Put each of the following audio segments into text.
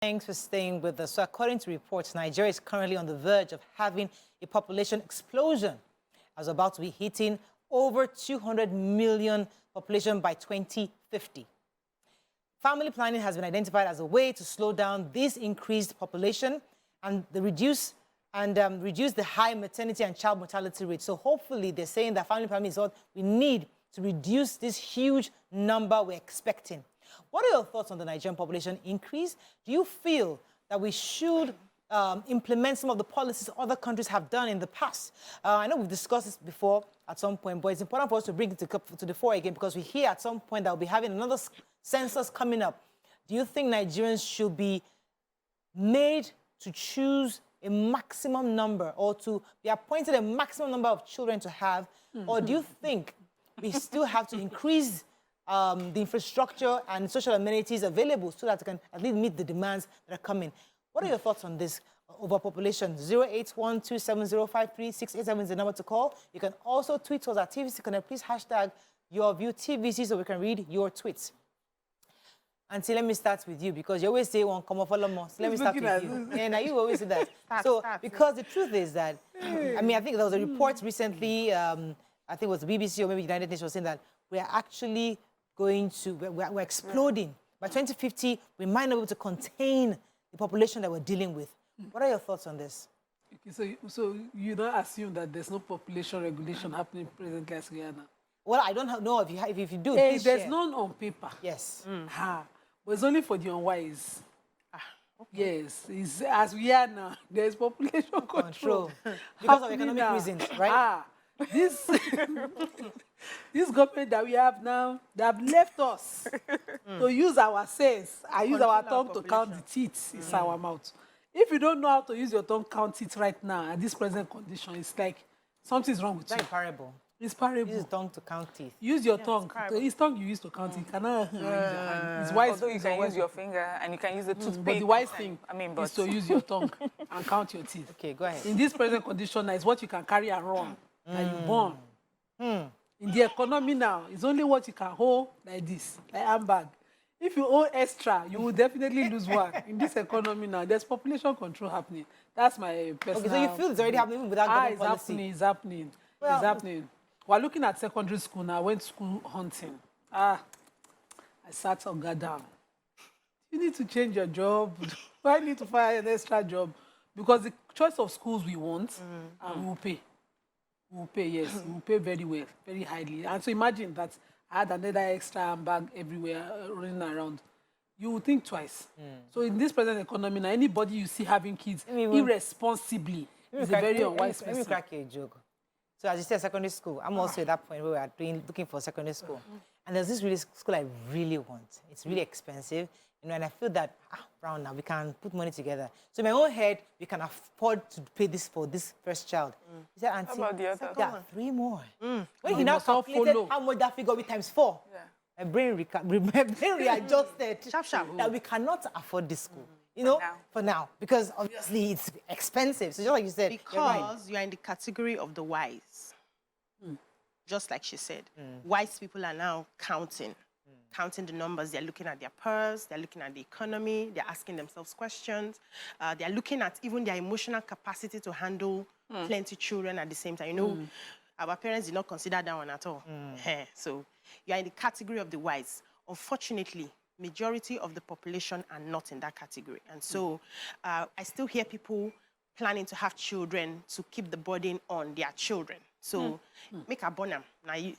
Thanks for staying with us. So according to reports, Nigeria is currently on the verge of having a population explosion. As about to be hitting over 200 million population by 2050. Family planning has been identified as a way to slow down this increased population and reduce the high maternity and child mortality rate. So hopefully they're saying that family planning is what we need to reduce this huge number we're expecting. What are your thoughts on the Nigerian population increase? Do you feel that we should implement some of the policies other countries have done in the past? I know we've discussed this before at some point, but it's important for us to bring it to the fore again because we hear at some point that we'll be having another census coming up. Do you think Nigerians should be made to choose a maximum number or to be appointed a maximum number of children to have? Or do you think we still have to increase the infrastructure and social amenities available so that it can at least meet the demands that are coming? What are your thoughts on this overpopulation? 08127053687 is the number to call. You can also tweet us at TVC Connect. Please hashtag your view TVC so we can read your tweets. Auntie, let me start with you because you always say one come follow more. So let me start with you. Yeah, now you always say that. Because the truth is that, I mean, I think there was a report recently, I think it was the BBC or maybe United Nations was saying that we're actually going to, we're exploding. By 2050, we might not be able to contain the population that we're dealing with. What are your thoughts on this? Okay, so you don't assume that there's no population regulation happening presently as we are now? Well, I don't know if you do. Hey, there's none on paper. Yes. But it's only for the unwise. Okay. Yes, it's, as we are now, there's population control. Because of economic reasons, right? This government that we have now, they have left us to use our sense. I use our tongue to count the teeth. It's our mouth. If you don't know how to use your tongue, count it right now at this present condition, it's like something's wrong with you. It's parable. It's parable. Use your tongue to count teeth. Use your tongue. It's tongue you use to count it. You cannot use your hand. It's wise. Although you can use your finger and you can use the toothpick. But the wise thing is to use your tongue and count your teeth. Okay, go ahead. In this present condition, now, it's what you can carry and run. And you born. In the economy now, it's only what you can hold like this, like handbag. If you own extra, you will definitely lose one. In this economy now, there's population control happening. That's my personal... Okay, so you feel it's already happening without government policy? It's happening. Well, it's happening. We're looking at secondary school now. I went school hunting. I sat on God down. You need to change your job. Why need to find an extra job? Because the choice of schools we want, and we will pay. We will pay, yes. We will pay very well, very highly. And so imagine that I had another extra bag everywhere running around. You will think twice. So in this present economy now, anybody you see having kids irresponsibly is a very unwise person. Let me crack you a joke. So as you said, secondary school, I'm also at that point where we are looking for secondary school. And there's this really school I really want. It's really expensive. You know, and I feel that, Brown, now we can put money together. So in my own head, we can afford to pay this for this first child. He said, Auntie, how about the other? yeah, 3 more. When he now calculated how much that figure be times 4, my brain readjusted that we cannot afford this school. You know, for now, because obviously it's expensive. So just like you said, because you're in the category of the wise. Just like she said, wise people are now counting the numbers. They're looking at their purse, they're looking at the economy, they're asking themselves questions. They're looking at even their emotional capacity to handle plenty children at the same time. You know, our parents did not consider that one at all. So you're in the category of the wise. Unfortunately, majority of the population are not in that category. And so I still hear people planning to have children to keep the burden on their children. So make a bonum. Now you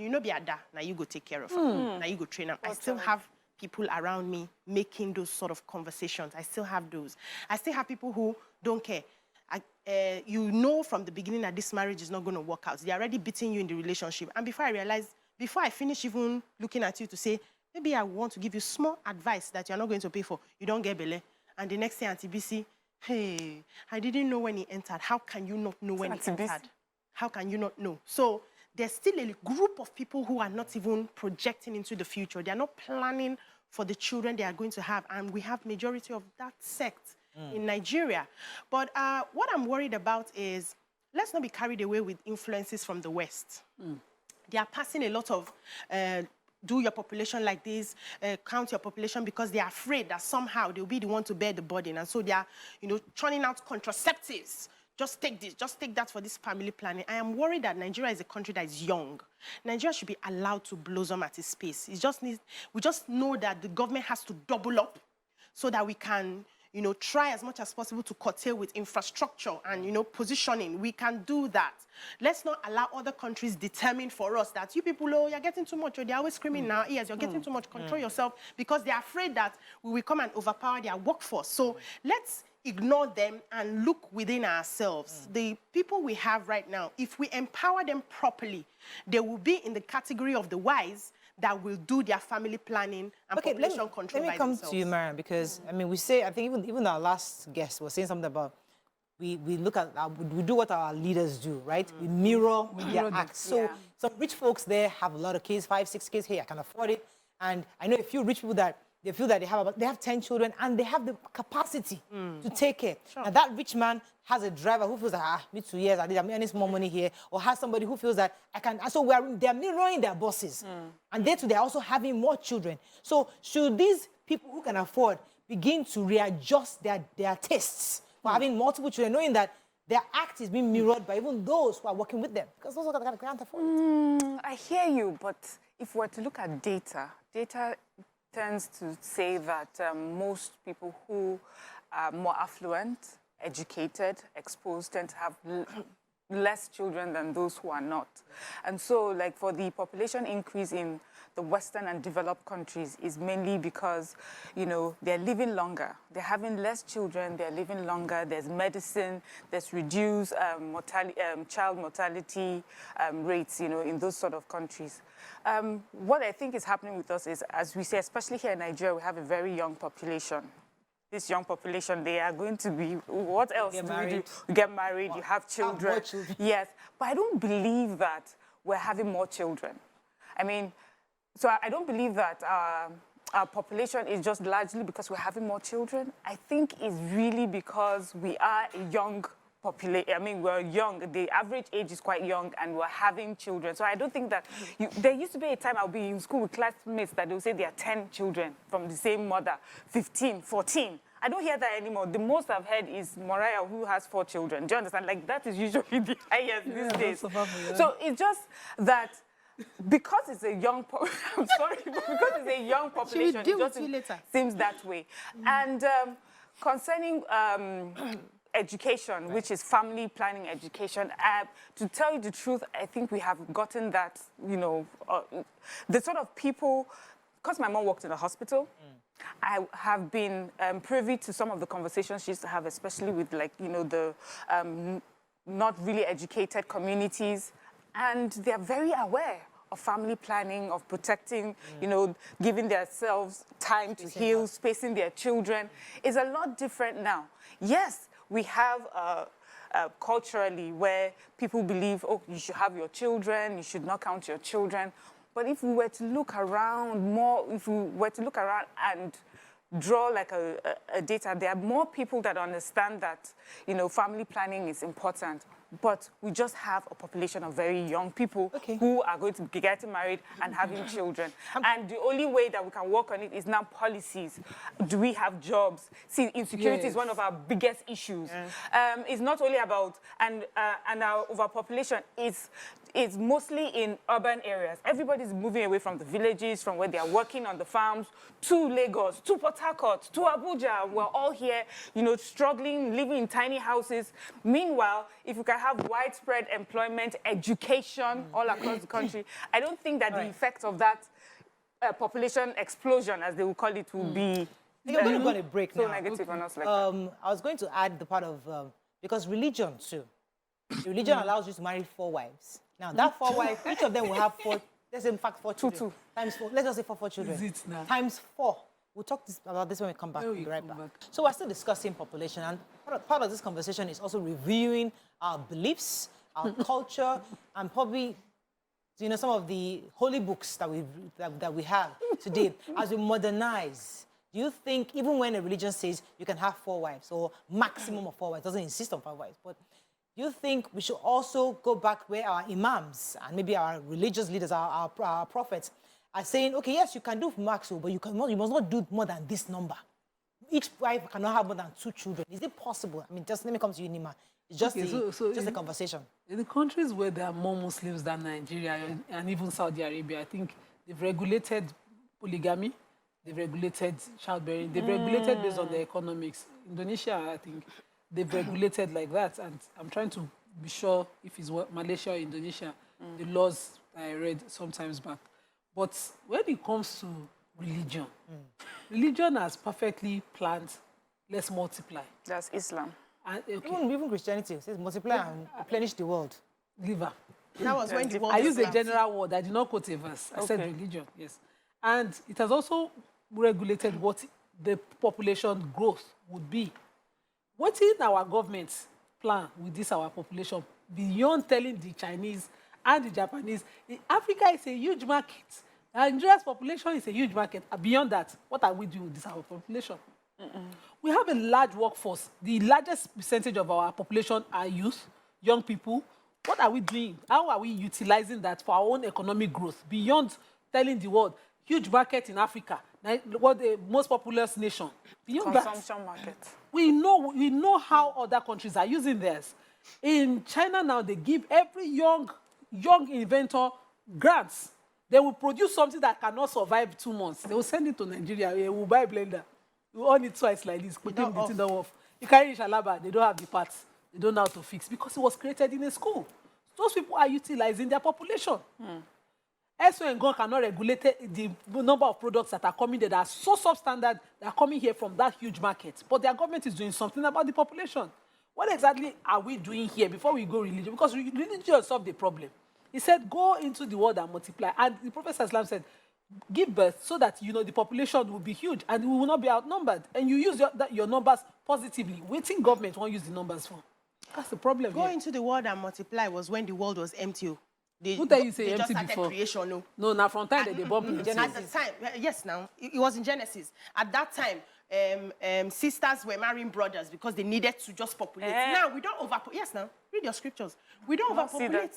know be ada. Now you go take care of them. Now you go train them. I still have people around me making those sort of conversations. I still have those. I still have people who don't care. You know from the beginning that this marriage is not going to work out. They're already beating you in the relationship. And before I finish even looking at you to say, maybe I want to give you small advice that you're not going to pay for, you don't get belle. And the next day, Auntie BC, hey, I didn't know when he entered. How can you not know when he entered? How can you not know? So there's still a group of people who are not even projecting into the future. They're not planning for the children they are going to have. And we have majority of that sect in Nigeria. But what I'm worried about is, let's not be carried away with influences from the West. They are passing a lot of do your population like this, count your population, because they are afraid that somehow they'll be the one to bear the burden. And so they are, churning out contraceptives. Just take this, just take that for this family planning. I am worried that Nigeria is a country that is young. Nigeria should be allowed to blossom at its pace. We just know that the government has to double up so that we can, try as much as possible to curtail with infrastructure and, positioning. We can do that. Let's not allow other countries determine for us that you people, you're getting too much, or they're always screaming now, yes, you're getting too much, control yourself, because they're afraid that we will come and overpower their workforce. So let's ignore them and look within ourselves. The people we have right now, if we empower them properly, they will be in the category of the wise that will do their family planning and population control by themselves. Let me come to you, Mariam, because, we say, I think even our last guest was saying something about we look at, we do what our leaders do, right? We mirror their acts. So some rich folks there have a lot of kids, 5, 6 kids. Hey, I can afford it. And I know a few rich people that they feel that they have 10 children and they have the capacity to take care. Sure. And that rich man has a driver who feels like, me 2 years, I'm earning more money here, or has somebody who feels that I can. And so they're mirroring their bosses. And they too, they're also having more children. So should these people who can afford begin to readjust their tastes for having multiple children, knowing that their act is being mirrored by even those who are working with them? Because those are can't afford it. I hear you, but if we're to look at data tends to say that most people who are more affluent, educated, exposed, tend to have less children than those who are not. And so, like, for the population increase in the Western and developed countries is mainly because, they're living longer. They're having less children, they're living longer, there's medicine, there's reduced child mortality rates, in those sort of countries. What I think is happening with us is, as we say, especially here in Nigeria, we have a very young population. This young population, they are going to be, what else do we do? You get married, you have children. More children. Yes, but I don't believe that we're having more children. So I don't believe that our population is just largely because we're having more children. I think it's really because we are a young population. We're young. The average age is quite young, and we're having children. So I don't think that... there used to be a time I'll be in school with classmates that they'll say there are 10 children from the same mother, 15, 14. I don't hear that anymore. The most I've heard is Mariah, who has 4 children. Do you understand? Like, that is usually the highest these days. So it's just that... because it's a young I'm sorry, but because it's a young population, it just seems that way. And concerning education, which is family planning education, to tell you the truth, I think we have gotten that, the sort of people, because my mom worked in a hospital, I have been privy to some of the conversations she used to have, especially with, like, the not really educated communities, and they're very aware of family planning, of protecting, giving themselves time to heal, spacing their children. It's a lot different now. Yes, we have culturally where people believe, oh, you should have your children, you should not count your children. But if we were to look around more, if we were to look around and draw like a data, there are more people that understand that, family planning is important. But we just have a population of very young people who are going to be getting married and having children. And the only way that we can work on it is now policies. Do we have jobs? See, insecurity is one of our biggest issues. It's not only about, and our overpopulation is mostly in urban areas. Everybody's moving away from the villages, from where they are working on the farms, to Lagos, to Port Harcourt, to Abuja. We're all here, struggling, living in tiny houses. Meanwhile, if you can have widespread employment, education all across the country, I don't think that the effect of that population explosion, as they will call it, will be You're going to go on a break so now. negative on us like that. I was going to add the part of, because religion too. Religion allows you to marry 4 wives. Now, that 4 wives, each of them will have 4, let's say, in fact, 4 children. 2. Times 4, let's just say 4 children. Is it now? Times 4. We'll talk about this when we come back. We'll be right back. So we're still discussing population, and part of this conversation is also reviewing our beliefs, our culture, and probably, some of the holy books that we have today as we modernize. Do you think, even when a religion says you can have 4 wives, or maximum of 4 wives, doesn't insist on 5 wives, but do you think we should also go back where our imams and maybe our religious leaders, our prophets, are saying, okay, yes, you can do max, but you must not do more than this number. Each wife cannot have more than 2 children. Is it possible? I mean, just let me come to you, Nima. It's just, just a conversation. In the countries where there are more Muslims than Nigeria and even Saudi Arabia, I think they've regulated polygamy, they've regulated childbearing, they've regulated based on the economics. Indonesia, I think, they've regulated like that. And I'm trying to be sure if it's Malaysia or Indonesia, the laws I read sometimes back. But when it comes to religion, religion has perfectly planned, let's multiply. That's Islam. And, okay, Even Christianity says multiply and replenish the world. liver. That was when the world I was used a empty. general word. I did not quote a verse. I said religion, yes. And it has also regulated what the population growth would be. What is our government's plan with this, our population, beyond telling the Chinese and the Japanese, Africa is a huge market. Nigeria's population is a huge market. Beyond that, what are we doing with this, our population? We have a large workforce. The largest percentage of our population are youth, young people. What are we doing? How are we utilizing that for our own economic growth? Beyond telling the world, huge market in Africa, what the most populous nation. Beyond Consumption market. we know how other countries are using theirs. In China now, they give every young inventor grants. They will produce something that cannot survive 2 months. They will send it to Nigeria. We will buy a blender. We own it twice like this. Put the thing off. You carry Shalaba, they don't have the parts. They don't know how to fix because it was created in a school. Those people are utilizing their population. SO and God cannot regulate the number of products that are coming there that are so substandard that are coming here from that huge market. But their government is doing something about the population. What exactly are we doing here before we go religion? Because religion solved the problem. He said, go into the world and multiply. And the Prophet Islam said, give birth so that, the population will be huge and we will not be outnumbered. And you use your numbers positively. Waiting government won't use the numbers for. That's the problem. Go into the world and multiply was when the world was empty. Who tell you say they empty just before? Creation, no. No, now from time they bomb At the time, yes, now it was in Genesis. At that time, sisters were marrying brothers because they needed to just populate. Now we don't overpopulate. Yes, now read your scriptures. We don't overpopulate.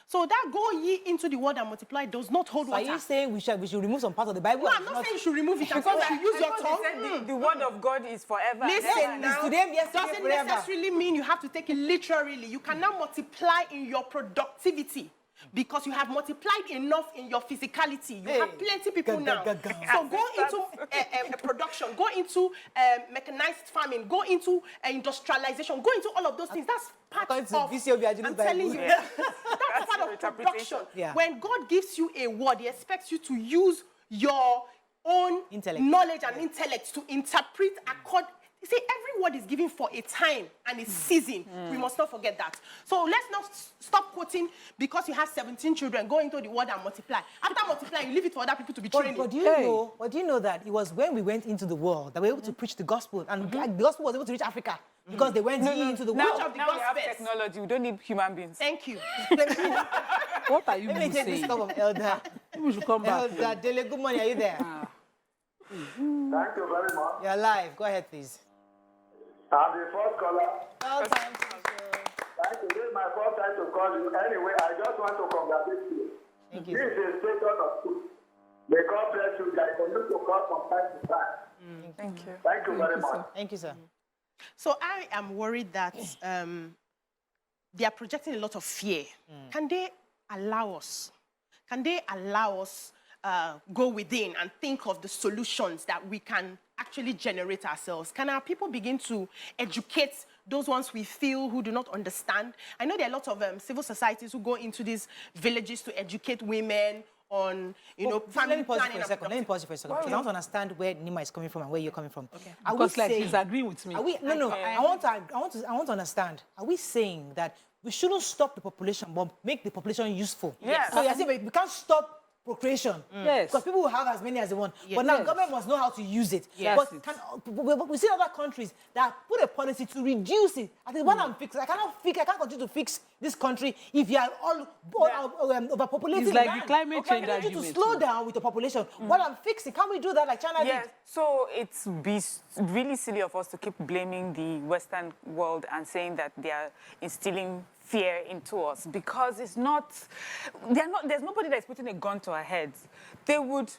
So that go ye into the world and multiply does not hold water. Are you saying we should remove some part of the Bible? No, I'm not saying you should remove it. Because you use your tongue. The word of God is forever. Listen, now, today, doesn't necessarily mean you have to take it literally. You cannot multiply in your productivity. Because you have multiplied enough in your physicality. You have plenty of people now. So go into production, go into mechanized farming, go into industrialization, go into all of those things. That's part of, I'm telling you, that's part of production. Yeah. When God gives you a word, he expects you to use your own knowledge and intellect to interpret according. You see, every word is given for a time and a season. We must not forget that. So let's not stop quoting because you have 17 children, go into the world and multiply. After multiplying, you leave it for other people to be trained. But do you know that it was when we went into the world that we were able to preach the gospel, and the gospel was able to reach Africa because they went into the world. Now we have technology. We don't need human beings. Thank you. What are you Let me take this saying? cup of Elder. We should come back. Elder Dele, good morning. Are you there? Thank you very much. You're live. Go ahead, please. I'm the first caller. Oh, thank you. Thank you. This is my first time to call you. Anyway, I just want to congratulate you. Thank you. This is a statement of truth. May God bless you. I continue to call from time to time. Thank you. Thank you very much. Thank you, sir. So I am worried that they are projecting a lot of fear. Can they allow us? Can they allow us go within and think of the solutions that we can actually generate ourselves? Can our people begin to educate those ones we feel who do not understand? I know there are a lot of civil societies who go into these villages to educate women on, family Let me pause planning. you for a second. Let me pause you for a second. Because I want to understand where Nima is coming from and where you're coming from. Okay. Because like he's agreeing with me. Are we, no. I want to understand. Are we saying that we shouldn't stop the population, but make the population useful? Yes. So you're saying we can't stop procreation. Yes. Because people will have as many as they want. Yes. But now Yes. government must know how to use it. Yes. But we see other countries that put a policy to reduce it. I think what I'm fixing, I can't continue to fix this country if you are all overpopulated. It's like the climate change We need to argument. slow down with the population. What I'm fixing, can we do that like China Yes, did? so it's really silly of us to keep blaming the Western world and saying that they are instilling fear into us because it's not, there's nobody that's putting a gun to our heads. They would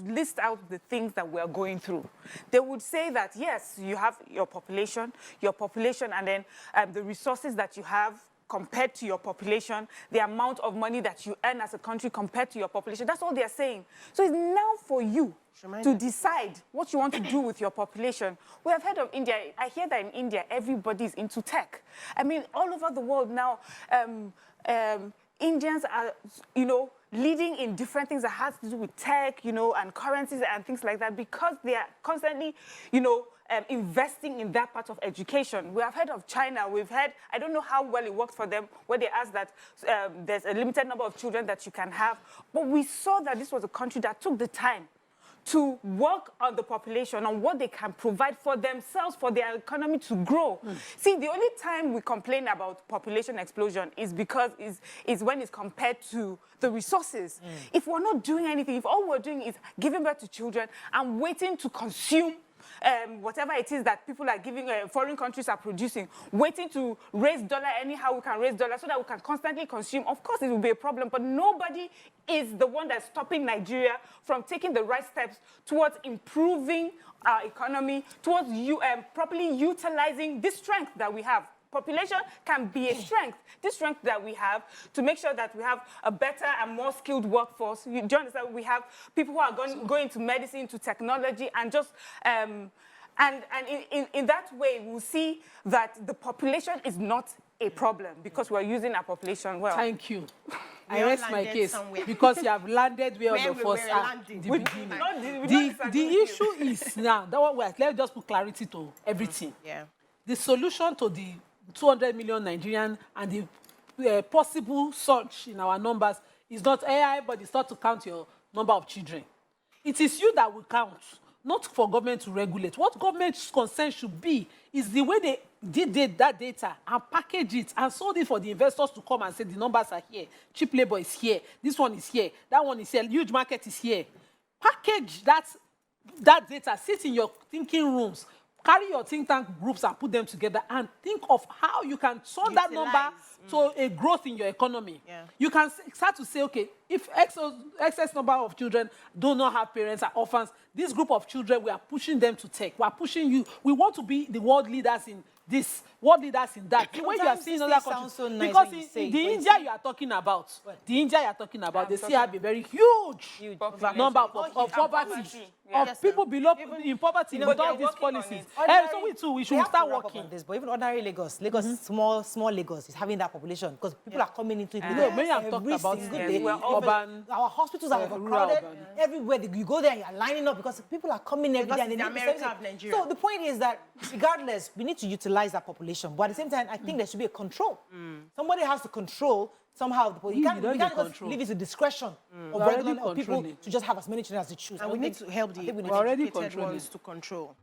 list out the things that we are going through. They would say that, yes, you have your population, and then the resources that you have compared to your population, the amount of money that you earn as a country compared to your population. That's all they're saying. So it's now for you to decide what you want to do with your population. We have heard of India. I hear that in India, everybody's into tech. I mean, all over the world now, Indians are, leading in different things that has to do with tech, and currencies and things like that because they are constantly, investing in that part of education. We have heard of China. We've heard, I don't know how well it worked for them, where they asked that there's a limited number of children that you can have. But we saw that this was a country that took the time to work on the population, on what they can provide for themselves, for their economy to grow. See, the only time we complain about population explosion is because is when it's compared to the resources. If we're not doing anything, if all we're doing is giving birth to children and waiting to consume whatever it is that people are giving, foreign countries are producing, waiting to raise dollar anyhow we can raise dollar so that we can constantly consume, of course it will be a problem, but nobody is the one that's stopping Nigeria from taking the right steps towards improving our economy, towards properly utilizing this strength that we have. Population can be a strength. This strength that we have to make sure that we have a better and more skilled workforce. Do you understand? We have people who are going to medicine, to technology, and just in that way, we'll see that the population is not a problem because we're using our population well. Thank you. I rest my case because you have landed where all of us are in the beginning. The issue is now, let's just put clarity to everything. Yeah. The solution to the 200 million Nigerian and the possible surge in our numbers is not AI, but it's not to count your number of children. It is you that will count, not for government to regulate. What government's concern should be is the way they did that data and package it and sold it for the investors to come and say the numbers are here, cheap labor is here, this one is here, that one is here, huge market is here. Package that data, sit in your thinking rooms, carry your think tank groups and put them together and think of how you can turn that number to a growth in your economy. Yeah. You can start to say, okay, if excess number of children do not have parents, are orphans, this group of children, we are pushing them to tech. We are pushing you. We want to be the world leaders in this, world leaders in that. The way you are seeing other countries. So nice because in the India you are talking about, they still have a very huge number of poverty. Of people below in poverty without these policies. So we should start working. This, but even ordinary Lagos, small Lagos is having that population because people are coming into it. Many have talked about urban. Our hospitals are overcrowded. Everywhere you go there, you're lining up because people are coming every day. And the America of Nigeria. So the point is that regardless, we need to utilize that population. But at the same time, I think there should be a control. Somebody has to control somehow. You can't just leave it to discretion of regular people to just have as many children as they choose. And we need to help the educated ones to control.